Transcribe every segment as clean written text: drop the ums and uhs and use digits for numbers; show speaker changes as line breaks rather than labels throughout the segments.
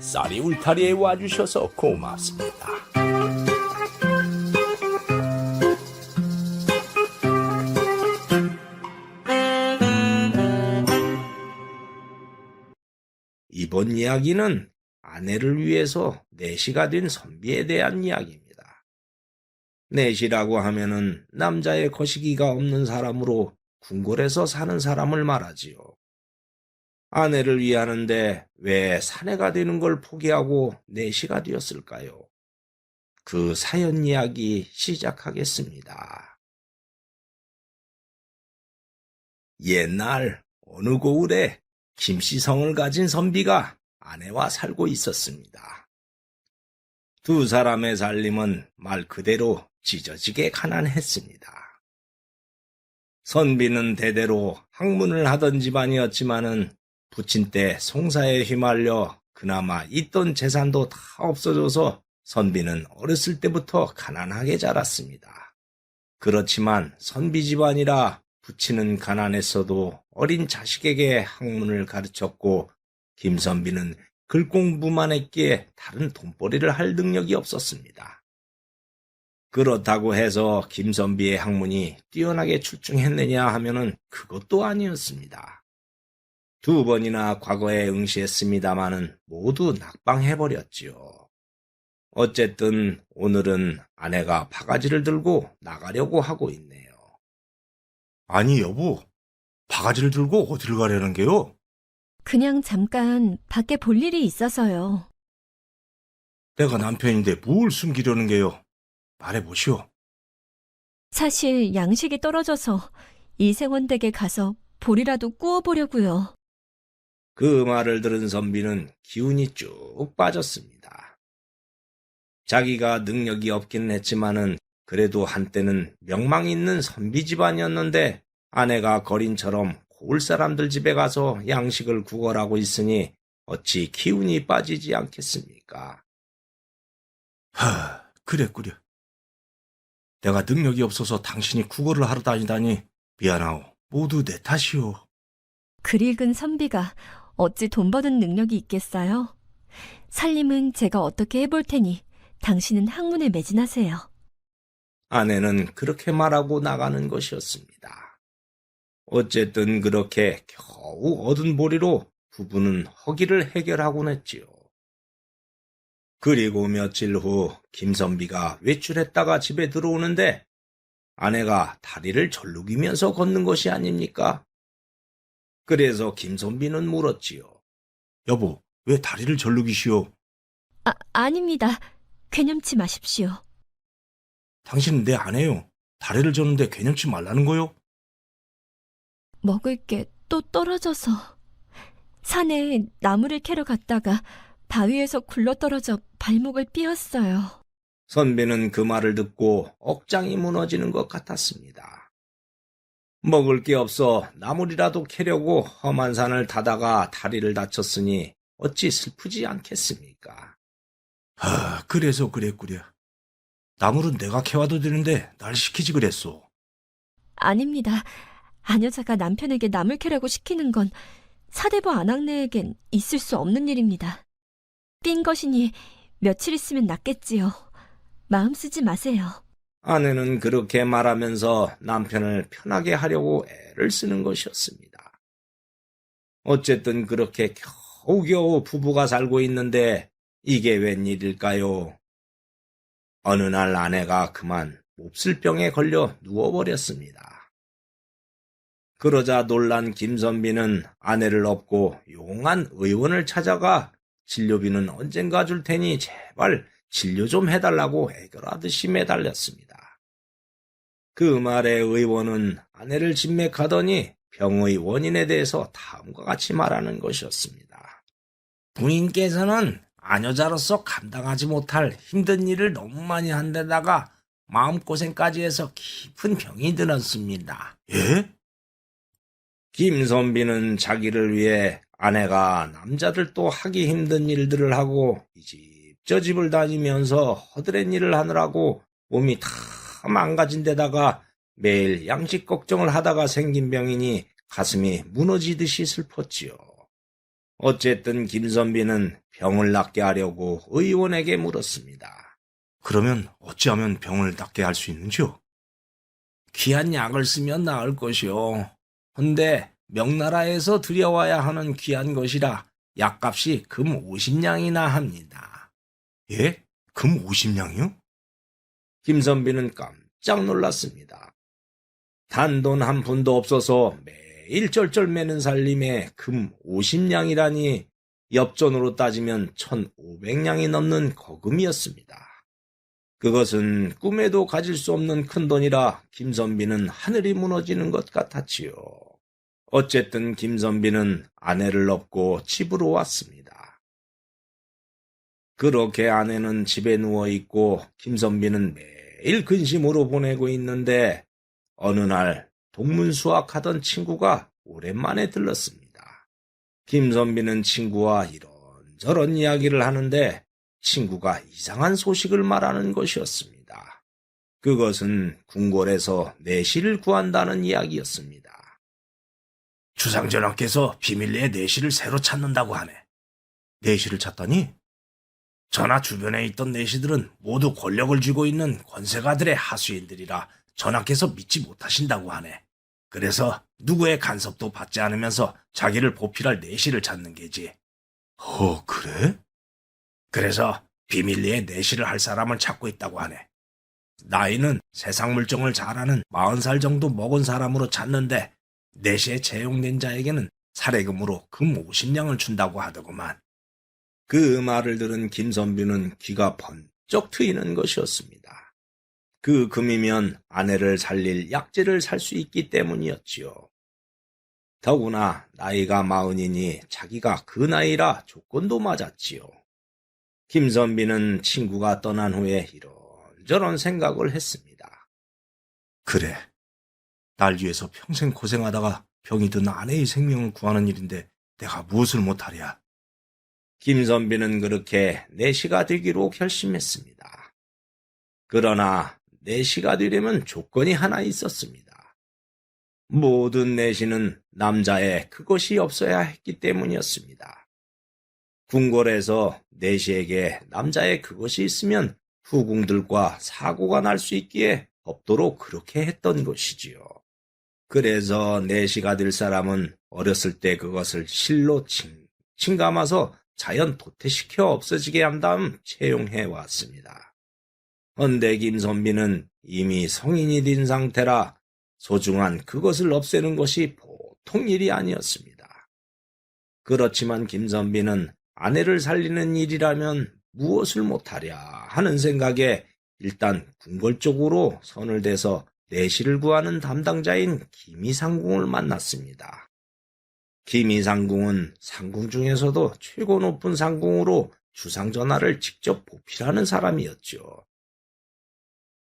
쌀이 울타리에 와주셔서 고맙습니다. 이번 이야기는 아내를 위해서 내시가 된 선비에 대한 이야기입니다. 내시라고 하면은 남자의 거시기가 없는 사람으로 궁궐에서 사는 사람을 말하지요. 아내를 위하는데 왜 사내가 되는 걸 포기하고 내시가 되었을까요? 그 사연 이야기 시작하겠습니다. 옛날 어느 고을에 김씨성을 가진 선비가 아내와 살고 있었습니다. 두 사람의 살림은 말 그대로 찢어지게 가난했습니다. 선비는 대대로 학문을 하던 집안이었지만은 부친 때 송사에 휘말려 그나마 있던 재산도 다 없어져서 선비는 어렸을 때부터 가난하게 자랐습니다. 그렇지만 선비 집안이라 부친은 가난했어도 어린 자식에게 학문을 가르쳤고 김선비는 글 공부만 했기에 다른 돈벌이를 할 능력이 없었습니다. 그렇다고 해서 김선비의 학문이 뛰어나게 출중했느냐 하면은 그것도 아니었습니다. 두 번이나 과거에 응시했습니다마는 모두 낙방해버렸지요. 어쨌든 오늘은 아내가 바가지를 들고 나가려고 하고 있네요.
아니 여보, 바가지를 들고 어디를 가려는 게요?
그냥 잠깐 밖에 볼 일이 있어서요.
내가 남편인데 뭘 숨기려는 게요? 말해보시오.
사실 양식이 떨어져서 이생원 댁에 가서 볼이라도 구워보려고요.
그 말을 들은 선비는 기운이 쭉 빠졌습니다. 자기가 능력이 없긴 했지만은 그래도 한때는 명망 있는 선비 집안이었는데 아내가 거린처럼 고을 사람들 집에 가서 양식을 구걸하고 있으니 어찌 기운이 빠지지 않겠습니까?
그랬구려. 내가 능력이 없어서 당신이 구걸을 하러 다니다니 미안하오. 모두 내 탓이오.
글 읽은 선비가 어찌 돈 버는 능력이 있겠어요? 살림은 제가 어떻게 해볼 테니 당신은 학문에 매진하세요.
아내는 그렇게 말하고 나가는 것이었습니다. 어쨌든 그렇게 겨우 얻은 보리로 부부는 허기를 해결하곤 했지요. 그리고 며칠 후 김선비가 외출했다가 집에 들어오는데 아내가 다리를 절룩이면서 걷는 것이 아닙니까? 그래서 김선비는 물었지요.
여보, 왜 다리를 절룩이시오?
아닙니다. 괴념치 마십시오.
당신은 내 아내요. 다리를 저는데 괴념치 말라는 거요?
먹을 게 또 떨어져서. 산에 나무를 캐러 갔다가 바위에서 굴러떨어져 발목을 삐었어요.
선비는 그 말을 듣고 억장이 무너지는 것 같았습니다. 먹을 게 없어 나물이라도 캐려고 험한 산을 타다가 다리를 다쳤으니 어찌 슬프지 않겠습니까?
그래서 그랬구려. 나물은 내가 캐와도 되는데 날 시키지 그랬소.
아닙니다. 아녀자가 남편에게 나물 캐라고 시키는 건 사대부 안악내에겐 있을 수 없는 일입니다. 삔 것이니 며칠 있으면 낫겠지요. 마음 쓰지 마세요.
아내는 그렇게 말하면서 남편을 편하게 하려고 애를 쓰는 것이었습니다. 어쨌든 그렇게 겨우겨우 부부가 살고 있는데 이게 웬일일까요? 어느 날 아내가 그만 몹쓸 병에 걸려 누워버렸습니다. 그러자 놀란 김선비는 아내를 업고 용한 의원을 찾아가 진료비는 언젠가 줄 테니 제발 진료 좀 해달라고 애걸하듯이 매달렸습니다. 그 말에 의원은 아내를 진맥하더니 병의 원인에 대해서 다음과 같이 말하는 것이었습니다. 부인께서는 아녀자로서 감당하지 못할 힘든 일을 너무 많이 한 데다가 마음고생까지 해서 깊은 병이 들었습니다.
예?
김선비는 자기를 위해 아내가 남자들도 하기 힘든 일들을 하고 이 집 저 집을 다니면서 허드렛 일을 하느라고 몸이 다 망가진 데다가 매일 양식 걱정을 하다가 생긴 병이니 가슴이 무너지듯이 슬펐지요. 어쨌든 김선비는 병을 낫게 하려고 의원에게 물었습니다.
그러면 어찌하면 병을 낫게 할 수 있는지요?
귀한 약을 쓰면 나을 것이요. 헌데 명나라에서 들여와야 하는 귀한 것이라 약값이 금 50냥이나 합니다.
예? 금 50냥이요?
김선비는 깜짝 놀랐습니다. 단돈 한 푼도 없어서 매일 쩔쩔매는 살림에 금 50냥이라니 엽전으로 따지면 1,500냥이 넘는 거금이었습니다. 그것은 꿈에도 가질 수 없는 큰돈이라 김선비는 하늘이 무너지는 것 같았지요. 어쨌든 김선비는 아내를 업고 집으로 왔습니다. 그렇게 아내는 집에 누워있고 김선비는 매일 근심으로 보내고 있는데 어느 날 동문수학하던 친구가 오랜만에 들렀습니다. 김선비는 친구와 이런저런 이야기를 하는데 친구가 이상한 소식을 말하는 것이었습니다. 그것은 궁궐에서 내시를 구한다는 이야기였습니다.
주상전하께서 비밀리에 내시를 새로 찾는다고 하네. 내시를 찾다니? 전하 주변에 있던 내시들은 모두 권력을 쥐고 있는 권세가들의 하수인들이라 전하께서 믿지 못하신다고 하네. 그래서 누구의 간섭도 받지 않으면서 자기를 보필할 내시를 찾는 게지. 그래? 그래서 비밀리에 내시를 할 사람을 찾고 있다고 하네. 나이는 세상 물정을 잘 아는 40살 정도 먹은 사람으로 찾는데 내시에 채용된 자에게는 사례금으로 금 50냥을 준다고 하더구만.
그 말을 들은 김선비는 귀가 번쩍 트이는 것이었습니다. 그 금이면 아내를 살릴 약재를 살 수 있기 때문이었지요. 더구나 나이가 40이니 자기가 그 나이라 조건도 맞았지요. 김선비는 친구가 떠난 후에 이런저런 생각을 했습니다.
그래. 날 위해서 평생 고생하다가 병이 든 아내의 생명을 구하는 일인데 내가 무엇을 못하랴.
김선비는 그렇게 내시가 되기로 결심했습니다. 그러나 내시가 되려면 조건이 하나 있었습니다. 모든 내시는 남자의 그것이 없어야 했기 때문이었습니다. 궁궐에서 내시에게 남자의 그것이 있으면 후궁들과 사고가 날 수 있기에 법도로 그렇게 했던 것이지요. 그래서 내시가 될 사람은 어렸을 때 그것을 실로 칭칭 감아서 자연 도태시켜 없어지게 한 다음 채용해 왔습니다. 헌데 김선비는 이미 성인이 된 상태라 소중한 그것을 없애는 것이 보통 일이 아니었습니다. 그렇지만 김선비는 아내를 살리는 일이라면 무엇을 못하랴 하는 생각에 일단 궁궐 쪽으로 선을 대서 내시를 구하는 담당자인 김이상궁을 만났습니다. 김이상궁은 상궁 중에서도 최고 높은 상궁으로 주상전하를 직접 보필하는 사람이었죠.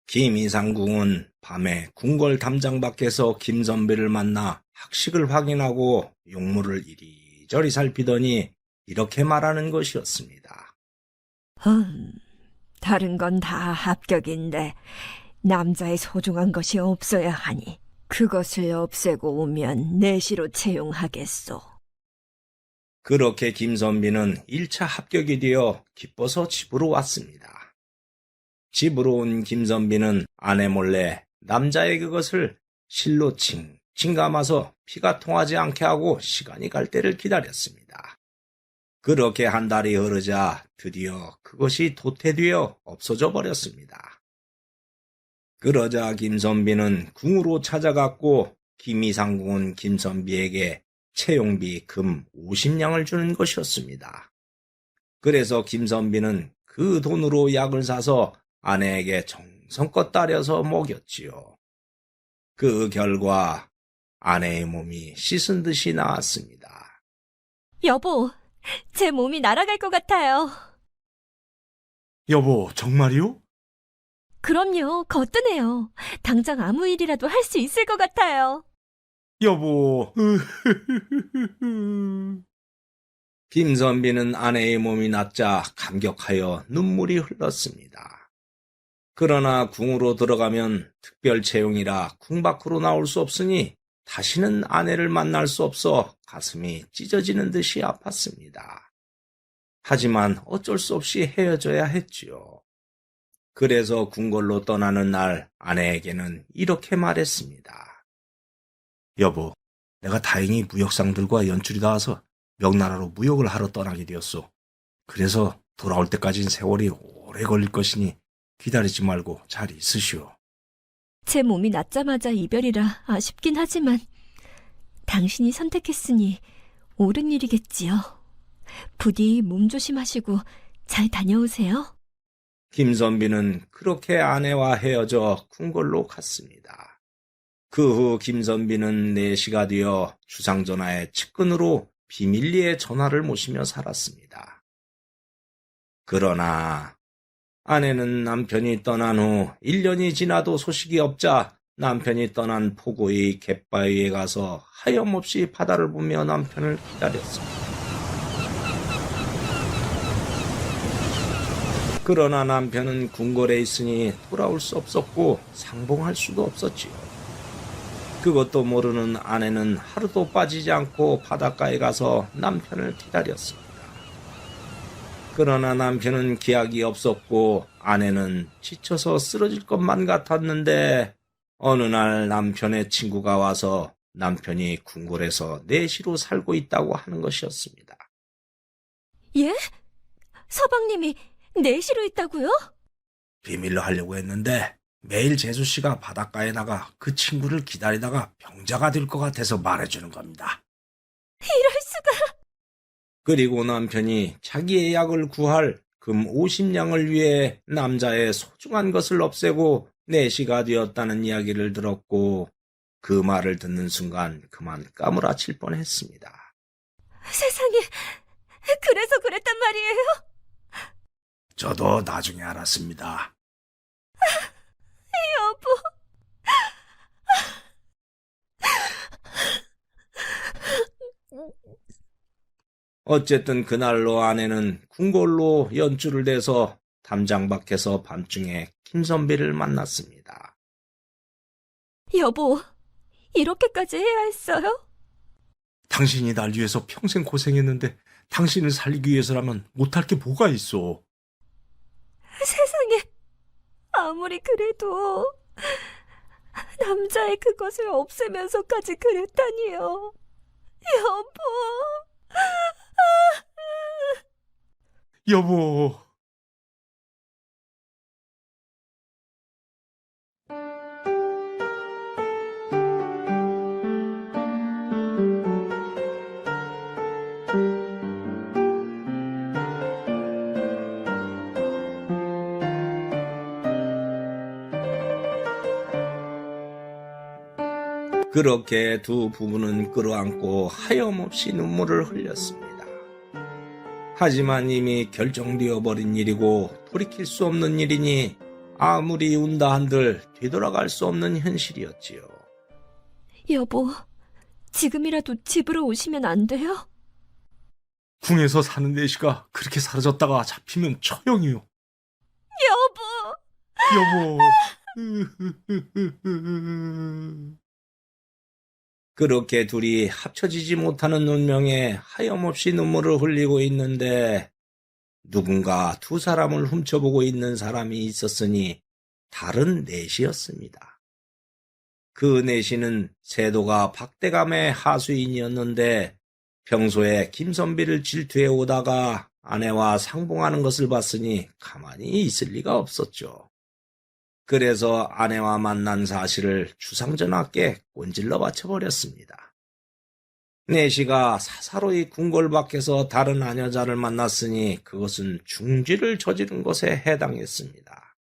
김이상궁은 밤에 궁궐 담장 밖에서 김선비를 만나 학식을 확인하고 용모를 이리저리 살피더니 이렇게 말하는 것이었습니다.
다른 건 다 합격인데 남자의 소중한 것이 없어야 하니 그것을 없애고 오면 내시로 채용하겠소.
그렇게 김선비는 1차 합격이 되어 기뻐서 집으로 왔습니다. 집으로 온 김선비는 아내 몰래 남자의 그것을 실로 칭칭 감아서 피가 통하지 않게 하고 시간이 갈 때를 기다렸습니다. 그렇게 한 달이 흐르자 드디어 그것이 도태되어 없어져 버렸습니다. 그러자 김선비는 궁으로 찾아갔고 김이상궁은 김선비에게 채용비 금 50냥을 주는 것이었습니다. 그래서 김선비는 그 돈으로 약을 사서 아내에게 정성껏 따려서 먹였지요. 그 결과 아내의 몸이 씻은 듯이 나았습니다.
여보, 제 몸이 날아갈 것 같아요.
여보, 정말이요?
그럼요, 거뜬해요. 당장 아무 일이라도 할 수 있을 것 같아요.
여보.
김선비는 아내의 몸이 낫자 감격하여 눈물이 흘렀습니다. 그러나 궁으로 들어가면 특별 채용이라 궁 밖으로 나올 수 없으니 다시는 아내를 만날 수 없어 가슴이 찢어지는 듯이 아팠습니다. 하지만 어쩔 수 없이 헤어져야 했지요. 그래서 궁궐로 떠나는 날 아내에게는 이렇게 말했습니다.
여보, 내가 다행히 무역상들과 연출이 닿아서 명나라로 무역을 하러 떠나게 되었소. 그래서 돌아올 때까진 세월이 오래 걸릴 것이니 기다리지 말고 잘 있으시오.
제 몸이 낫자마자 이별이라 아쉽긴 하지만 당신이 선택했으니 옳은 일이겠지요. 부디 몸 조심하시고 잘 다녀오세요.
김선비는 그렇게 아내와 헤어져 궁궐로 갔습니다. 그 후 김선비는 4시가 되어 주상전하의 측근으로 비밀리에 전화를 모시며 살았습니다. 그러나 아내는 남편이 떠난 후 1년이 지나도 소식이 없자 남편이 떠난 포고의 갯바위에 가서 하염없이 바다를 보며 남편을 기다렸습니다. 그러나 남편은 궁궐에 있으니 돌아올 수 없었고 상봉할 수도 없었지요. 그것도 모르는 아내는 하루도 빠지지 않고 바닷가에 가서 남편을 기다렸습니다. 그러나 남편은 기약이 없었고 아내는 지쳐서 쓰러질 것만 같았는데 어느 날 남편의 친구가 와서 남편이 궁궐에서 내시로 살고 있다고 하는 것이었습니다.
예? 서방님이 내시로 있다고요?
비밀로 하려고 했는데 매일 재수씨가 바닷가에 나가 그 친구를 기다리다가 병자가 될 것 같아서 말해주는 겁니다.
이럴 수가.
그리고 남편이 자기의 약을 구할 금 50냥을 위해 남자의 소중한 것을 없애고 내시가 되었다는 이야기를 들었고 그 말을 듣는 순간 그만 까무라칠 뻔했습니다.
세상에, 그래서 그랬단 말이에요?
저도 나중에 알았습니다.
여보.
어쨌든 그날로 아내는 궁궐로 연주를 대서 담장 밖에서 밤중에 김선비를 만났습니다.
여보, 이렇게까지 해야 했어요?
당신이 날 위해서 평생 고생했는데 당신을 살리기 위해서라면 못할 게 뭐가 있어.
세상에, 아무리 그래도 남자의 그것을 없애면서까지 그랬다니요. 여보.
여보.
그렇게 두 부부는 끌어안고 하염없이 눈물을 흘렸습니다. 하지만 이미 결정되어 버린 일이고 돌이킬 수 없는 일이니 아무리 운다 한들 되돌아갈 수 없는 현실이었지요.
여보, 지금이라도 집으로 오시면 안 돼요?
궁에서 사는 내시가 그렇게 사라졌다가 잡히면 처형이요.
여보!
여보.
그렇게 둘이 합쳐지지 못하는 운명에 하염없이 눈물을 흘리고 있는데 누군가 두 사람을 훔쳐보고 있는 사람이 있었으니 다른 내시였습니다. 그 내시는 세도가 박대감의 하수인이었는데 평소에 김선비를 질투해 오다가 아내와 상봉하는 것을 봤으니 가만히 있을 리가 없었죠. 그래서 아내와 만난 사실을 주상전하께 꼰질러 바쳐버렸습니다. 내시가 사사로이 궁궐 밖에서 다른 아녀자를 만났으니 그것은 중죄를 저지른 것에 해당했습니다.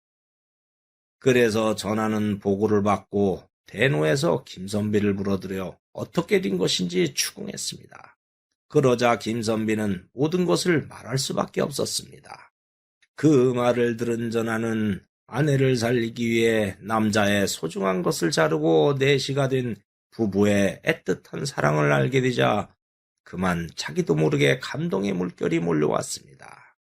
그래서 전하는 보고를 받고 대노에서 김선비를 불러들여 어떻게 된 것인지 추궁했습니다. 그러자 김선비는 모든 것을 말할 수밖에 없었습니다. 그 말을 들은 전하는 아내를 살리기 위해 남자의 소중한 것을 자르고 내시가 된 부부의 애틋한 사랑을 알게 되자 그만 자기도 모르게 감동의 물결이 몰려왔습니다.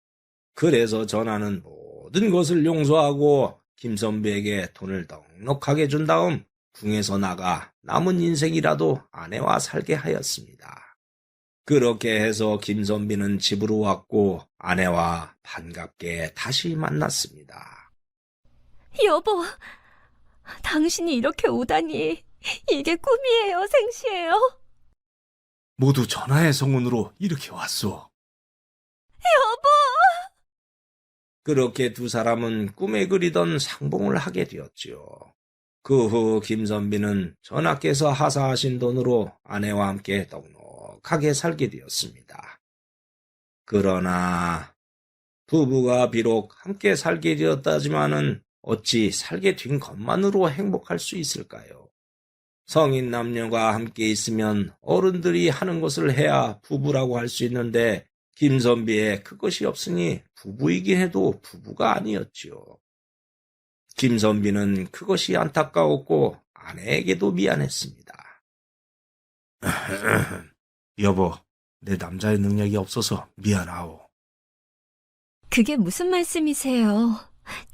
그래서 전하는 모든 것을 용서하고 김선비에게 돈을 넉넉하게 준 다음 궁에서 나가 남은 인생이라도 아내와 살게 하였습니다. 그렇게 해서 김선비는 집으로 왔고 아내와 반갑게 다시 만났습니다.
여보, 당신이 이렇게 오다니 이게 꿈이에요, 생시예요?
모두 전하의 성운으로 이렇게 왔소.
여보!
그렇게 두 사람은 꿈에 그리던 상봉을 하게 되었지요. 그 후 김선비는 전하께서 하사하신 돈으로 아내와 함께 넉넉하게 살게 되었습니다. 그러나 부부가 비록 함께 살게 되었다지만은 어찌 살게 된 것만으로 행복할 수 있을까요? 성인 남녀가 함께 있으면 어른들이 하는 것을 해야 부부라고 할 수 있는데 김선비의 그것이 없으니 부부이긴 해도 부부가 아니었지요. 김선비는 그것이 안타까웠고 아내에게도 미안했습니다.
여보, 내 남자의 능력이 없어서 미안하오.
그게 무슨 말씀이세요?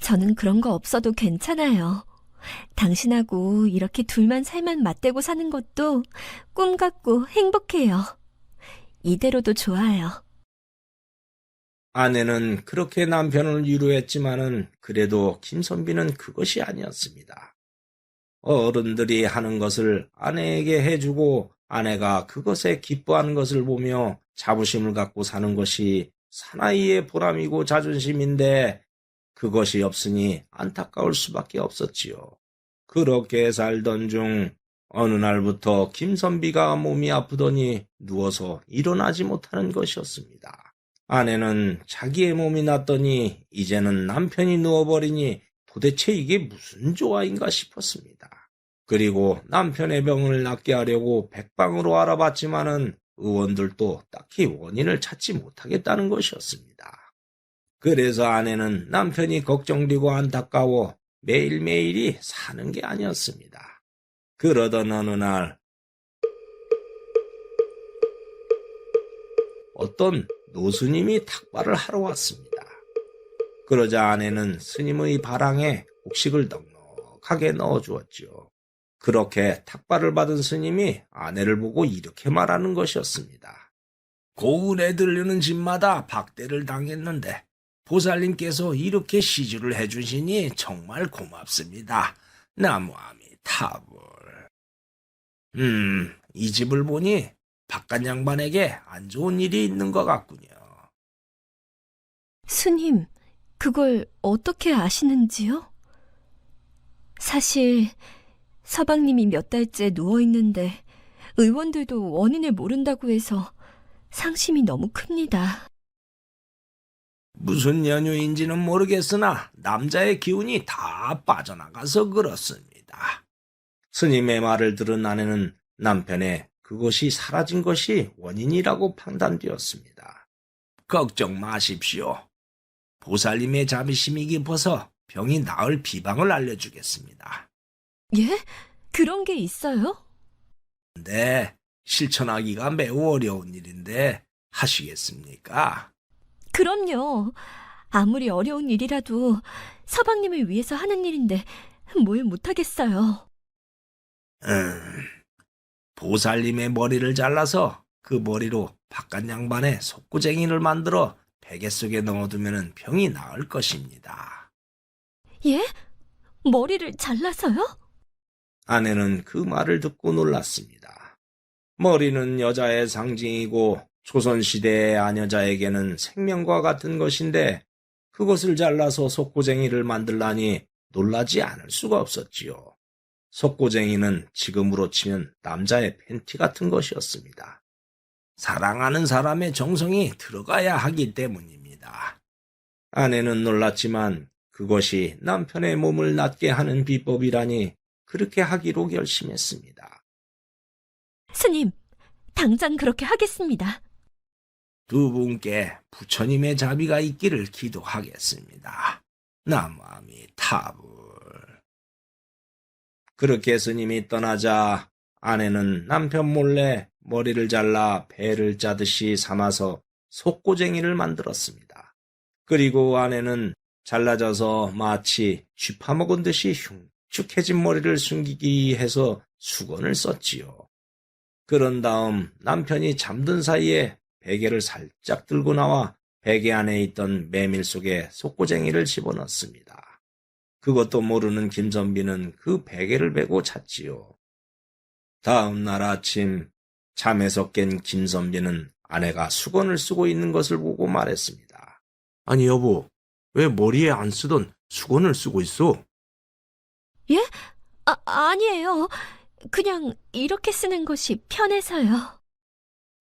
저는 그런 거 없어도 괜찮아요. 당신하고 이렇게 둘만 살만 맞대고 사는 것도 꿈 같고 행복해요. 이대로도 좋아요.
아내는 그렇게 남편을 위로했지만은 그래도 김선비는 그것이 아니었습니다. 어른들이 하는 것을 아내에게 해주고 아내가 그것에 기뻐하는 것을 보며 자부심을 갖고 사는 것이 사나이의 보람이고 자존심인데 그것이 없으니 안타까울 수밖에 없었지요. 그렇게 살던 중 어느 날부터 김선비가 몸이 아프더니 누워서 일어나지 못하는 것이었습니다. 아내는 자기의 몸이 낫더니 이제는 남편이 누워버리니 도대체 이게 무슨 조화인가 싶었습니다. 그리고 남편의 병을 낫게 하려고 백방으로 알아봤지만은 의원들도 딱히 원인을 찾지 못하겠다는 것이었습니다. 그래서 아내는 남편이 걱정되고 안타까워 매일매일이 사는 게 아니었습니다. 그러던 어느 날 어떤 노스님이 탁발을 하러 왔습니다. 그러자 아내는 스님의 바랑에 곡식을 넉넉하게 넣어주었지요. 그렇게 탁발을 받은 스님이 아내를 보고 이렇게 말하는 것이었습니다.
고운에 들르는 집마다 박대를 당했는데 보살님께서 이렇게 시주를 해주시니 정말 고맙습니다. 나무아미타불. 이 집을 보니 바깥 양반에게 안 좋은 일이 있는 것 같군요.
스님, 그걸 어떻게 아시는지요? 사실 서방님이 몇 달째 누워있는데 의원들도 원인을 모른다고 해서 상심이 너무 큽니다.
무슨 연유인지는 모르겠으나 남자의 기운이 다 빠져나가서 그렇습니다.
스님의 말을 들은 아내는 남편의 그것이 사라진 것이 원인이라고 판단되었습니다.
걱정 마십시오. 보살님의 자비심이 깊어서 병이 나을 비방을 알려주겠습니다.
예? 그런 게 있어요?
근데 실천하기가 매우 어려운 일인데 하시겠습니까?
그럼요. 아무리 어려운 일이라도 서방님을 위해서 하는 일인데 뭘 못하겠어요.
보살님의 머리를 잘라서 그 머리로 바깥 양반의 속구쟁이를 만들어 베개 속에 넣어두면 병이 나을 것입니다.
예? 머리를 잘라서요?
아내는 그 말을 듣고 놀랐습니다. 머리는 여자의 상징이고 조선시대의 아녀자에게는 생명과 같은 것인데 그것을 잘라서 속고쟁이를 만들라니 놀라지 않을 수가 없었지요. 속고쟁이는 지금으로 치면 남자의 팬티 같은 것이었습니다.
사랑하는 사람의 정성이 들어가야 하기 때문입니다.
아내는 놀랐지만 그것이 남편의 몸을 낫게 하는 비법이라니 그렇게 하기로 결심했습니다.
스님, 당장 그렇게 하겠습니다.
두 분께 부처님의 자비가 있기를 기도하겠습니다. 나무아미타불.
그렇게 스님이 떠나자 아내는 남편 몰래 머리를 잘라 배를 짜듯이 삼아서 속고쟁이를 만들었습니다. 그리고 아내는 잘라져서 마치 쥐 파먹은 듯이 축축해진 머리를 숨기기 해서 수건을 썼지요. 그런 다음 남편이 잠든 사이에 베개를 살짝 들고 나와 베개 안에 있던 메밀 속에 속고쟁이를 집어넣습니다. 그것도 모르는 김선비는 그 베개를 베고 잤지요. 다음 날 아침 잠에서 깬 김선비는 아내가 수건을 쓰고 있는 것을 보고 말했습니다.
아니 여보, 왜 머리에 안 쓰던 수건을 쓰고 있어?
예? 아니에요. 그냥 이렇게 쓰는 것이 편해서요.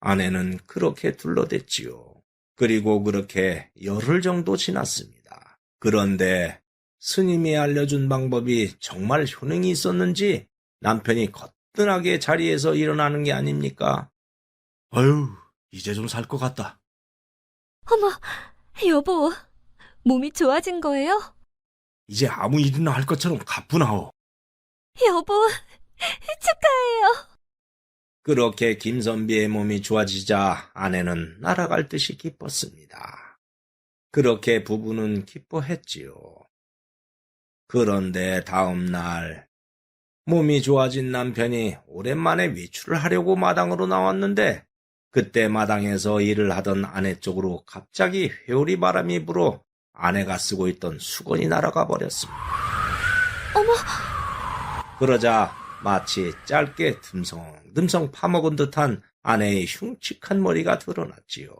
아내는 그렇게 둘러댔지요. 그리고 그렇게 열흘 정도 지났습니다. 그런데 스님이 알려준 방법이 정말 효능이 있었는지 남편이 거뜬하게 자리에서 일어나는 게 아닙니까?
아유, 이제 좀 살 것 같다.
어머, 여보, 몸이 좋아진 거예요?
이제 아무 일이나 할 것처럼 가뿐하오.
여보, 축하해요.
그렇게 김선비의 몸이 좋아지자 아내는 날아갈 듯이 기뻤습니다. 그렇게 부부는 기뻐했지요. 그런데 다음 날 몸이 좋아진 남편이 오랜만에 외출을 하려고 마당으로 나왔는데 그때 마당에서 일을 하던 아내 쪽으로 갑자기 회오리 바람이 불어 아내가 쓰고 있던 수건이 날아가 버렸습니다.
어머,
그러자 마치 짧게 듬성듬성 파먹은 듯한 아내의 흉측한 머리가 드러났지요.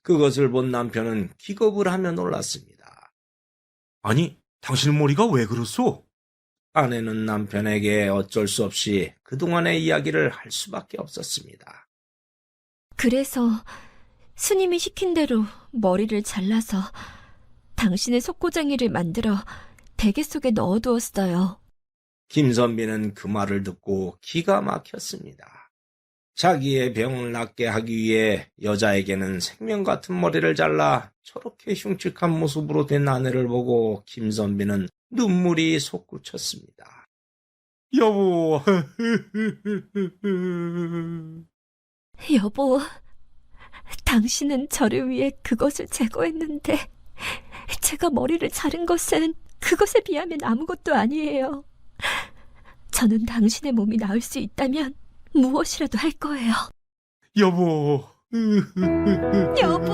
그것을 본 남편은 기겁을 하며 놀랐습니다.
아니, 당신 머리가 왜 그렇소?
아내는 남편에게 어쩔 수 없이 그동안의 이야기를 할 수밖에 없었습니다.
그래서 스님이 시킨 대로 머리를 잘라서 당신의 속고쟁이를 만들어 베개 속에 넣어두었어요.
김선비는 그 말을 듣고 기가 막혔습니다. 자기의 병을 낫게 하기 위해 여자에게는 생명 같은 머리를 잘라 저렇게 흉측한 모습으로 된 아내를 보고 김선비는 눈물이 솟구쳤습니다.
여보.
여보, 당신은 저를 위해 그것을 제거했는데 제가 머리를 자른 것은 그것에 비하면 아무것도 아니에요. 저는 당신의 몸이 나을 수 있다면 무엇이라도 할 거예요.
여보.
여보.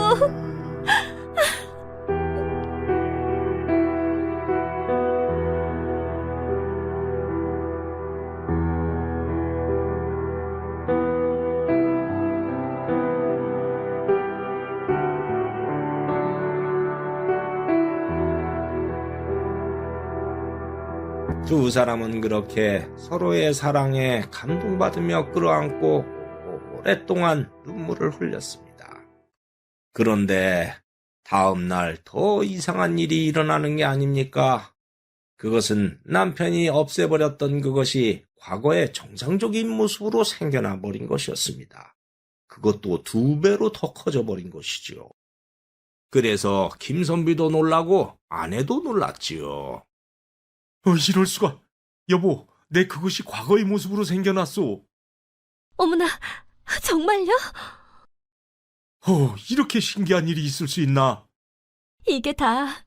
두 사람은 그렇게 서로의 사랑에 감동받으며 끌어안고 오랫동안 눈물을 흘렸습니다. 그런데 다음 날 더 이상한 일이 일어나는 게 아닙니까? 그것은 남편이 없애버렸던 그것이 과거의 정상적인 모습으로 생겨나 버린 것이었습니다. 그것도 2배로 더 커져 버린 것이지요. 그래서 김선비도 놀라고 아내도 놀랐지요.
이럴 수가. 여보, 내 그것이 과거의 모습으로 생겨났소.
어머나, 정말요?
이렇게 신기한 일이 있을 수 있나?
이게 다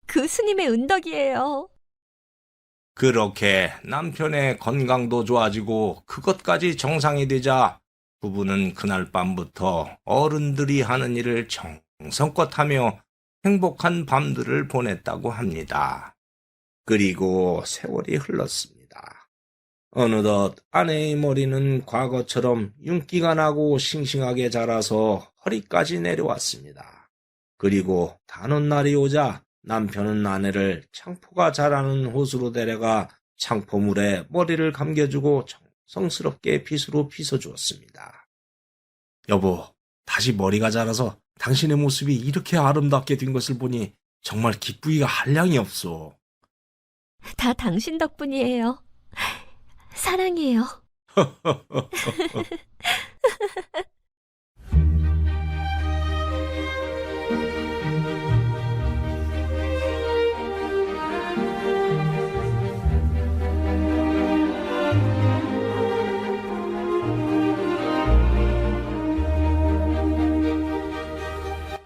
그 스님의 은덕이에요.
그렇게 남편의 건강도 좋아지고 그것까지 정상이 되자 부부는 그날 밤부터 어른들이 하는 일을 정성껏 하며 행복한 밤들을 보냈다고 합니다. 그리고 세월이 흘렀습니다. 어느덧 아내의 머리는 과거처럼 윤기가 나고 싱싱하게 자라서 허리까지 내려왔습니다. 그리고 다는 날이 오자 남편은 아내를 창포가 자라는 호수로 데려가 창포물에 머리를 감겨주고 정성스럽게 빗으로 빗어주었습니다.
여보, 다시 머리가 자라서 당신의 모습이 이렇게 아름답게 된 것을 보니 정말 기쁘기가 한량이 없소.
다 당신 덕분이에요. 사랑해요.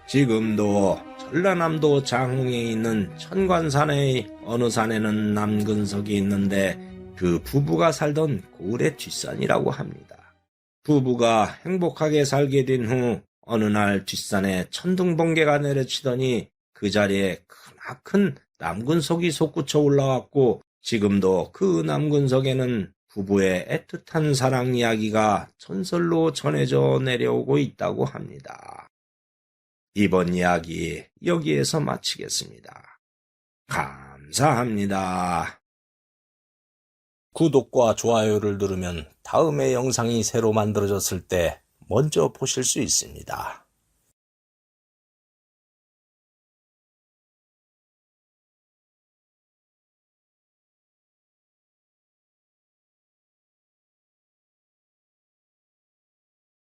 지금도 전라남도 장흥에 있는 천관산의 어느 산에는 남근석이 있는데 그 부부가 살던 고을의 뒷산이라고 합니다. 부부가 행복하게 살게 된 후 어느 날 뒷산에 천둥번개가 내려치더니 그 자리에 크나큰 남근석이 솟구쳐 올라왔고 지금도 그 남근석에는 부부의 애틋한 사랑 이야기가 전설로 전해져 내려오고 있다고 합니다. 이번 이야기 여기에서 마치겠습니다. 감사합니다. 구독과 좋아요를 누르면 다음의 영상이 새로 만들어졌을 때 먼저 보실 수 있습니다.